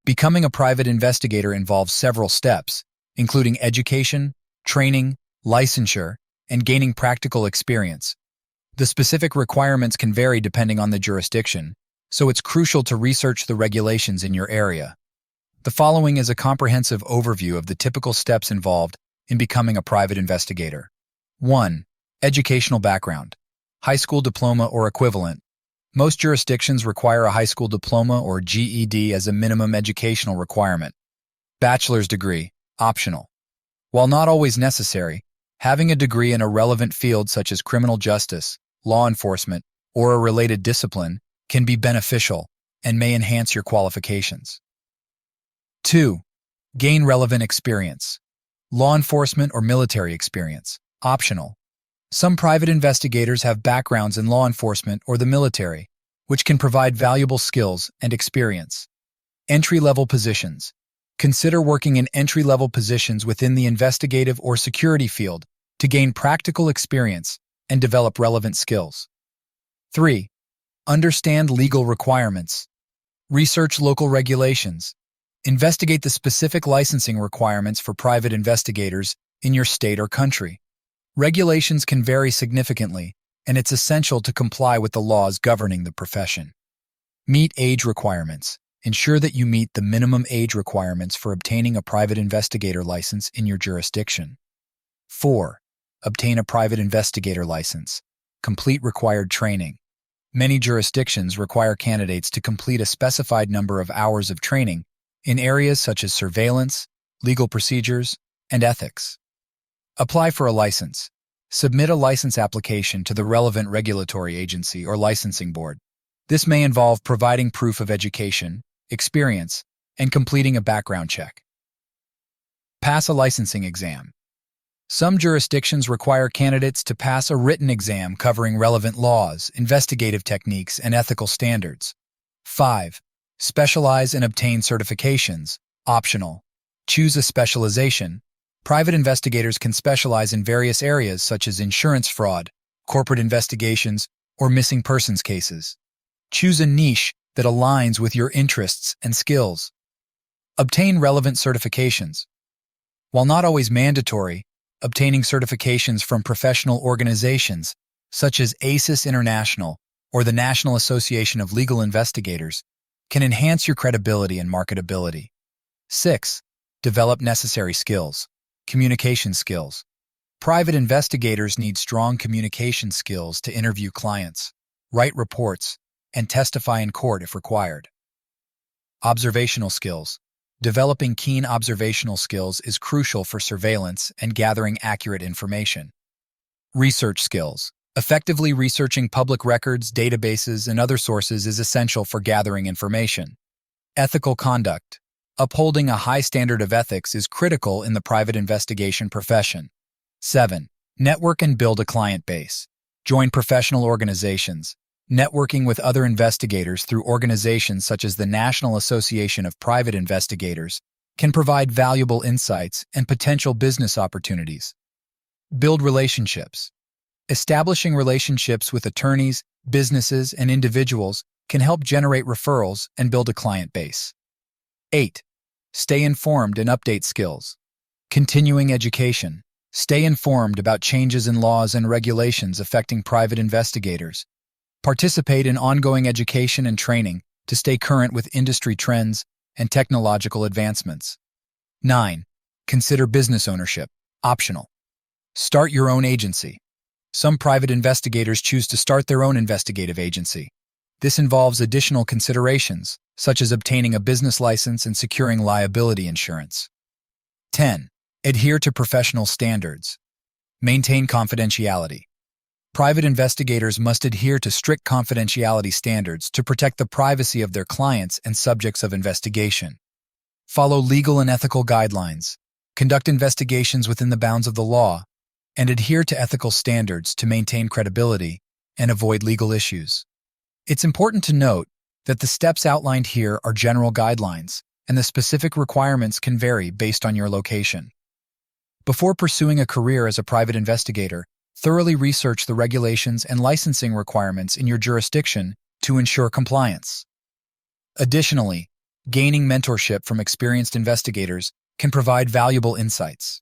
Becoming a private investigator involves several steps, including education, training, licensure, and gaining practical experience. The specific requirements can vary depending on the jurisdiction, so it's crucial to research the regulations in your area. The following is a comprehensive overview of the typical steps involved in becoming a private investigator. 1. Educational background. High school diploma or equivalent. Most jurisdictions require a high school diploma or GED as a minimum educational requirement. Bachelor's degree, optional. While not always necessary, having a degree in a relevant field such as criminal justice, law enforcement, or a related discipline can be beneficial and may enhance your qualifications. 2. Gain relevant experience. Law enforcement or military experience, optional. Some private investigators have backgrounds in law enforcement or the military, which can provide valuable skills and experience. Entry-level positions. Consider working in entry-level positions within the investigative or security field to gain practical experience and develop relevant skills. 3. Understand legal requirements. Research local regulations. Investigate the specific licensing requirements for private investigators in your state or country. Regulations can vary significantly, and it's essential to comply with the laws governing the profession. Meet age requirements. Ensure that you meet the minimum age requirements for obtaining a private investigator license in your jurisdiction. 4. Obtain a private investigator license. Complete required training. Many jurisdictions require candidates to complete a specified number of hours of training in areas such as surveillance, legal procedures, and ethics. Apply for a license. Submit a license application to the relevant regulatory agency or licensing board. This may involve providing proof of education, experience, and completing a background check. Pass a licensing exam. Some jurisdictions require candidates to pass a written exam covering relevant laws, investigative techniques, and ethical standards. 5. Specialize and obtain certifications, optional. Choose a specialization. Private investigators can specialize in various areas such as insurance fraud, corporate investigations, or missing persons cases. Choose a niche that aligns with your interests and skills. Obtain relevant certifications. While not always mandatory, obtaining certifications from professional organizations such as ACIS International or the National Association of Legal Investigators can enhance your credibility and marketability. 6. Develop necessary skills. Communication skills. Private investigators need strong communication skills to interview clients, write reports, and testify in court if required. Observational skills. Developing keen observational skills is crucial for surveillance and gathering accurate information. Research skills. Effectively researching public records, databases, and other sources is essential for gathering information. Ethical conduct. Upholding a high standard of ethics is critical in the private investigation profession. 7. Network and build a client base. Join professional organizations. Networking with other investigators through organizations such as the National Association of Private Investigators can provide valuable insights and potential business opportunities. Build relationships. Establishing relationships with attorneys, businesses, and individuals can help generate referrals and build a client base. 8. Stay informed and update skills. Continuing education. Stay informed about changes in laws and regulations affecting private investigators. Participate in ongoing education and training to stay current with industry trends and technological advancements. 9. Consider business ownership, optional. Start your own agency. Some private investigators choose to start their own investigative agency. This involves additional considerations, such as obtaining a business license and securing liability insurance. 10. Adhere to professional standards. Maintain confidentiality. Private investigators must adhere to strict confidentiality standards to protect the privacy of their clients and subjects of investigation. Follow legal and ethical guidelines. Conduct investigations within the bounds of the law, and adhere to ethical standards to maintain credibility and avoid legal issues. It's important to note that the steps outlined here are general guidelines, and the specific requirements can vary based on your location. Before pursuing a career as a private investigator, thoroughly research the regulations and licensing requirements in your jurisdiction to ensure compliance. Additionally, Gaining mentorship from experienced investigators can provide valuable insights.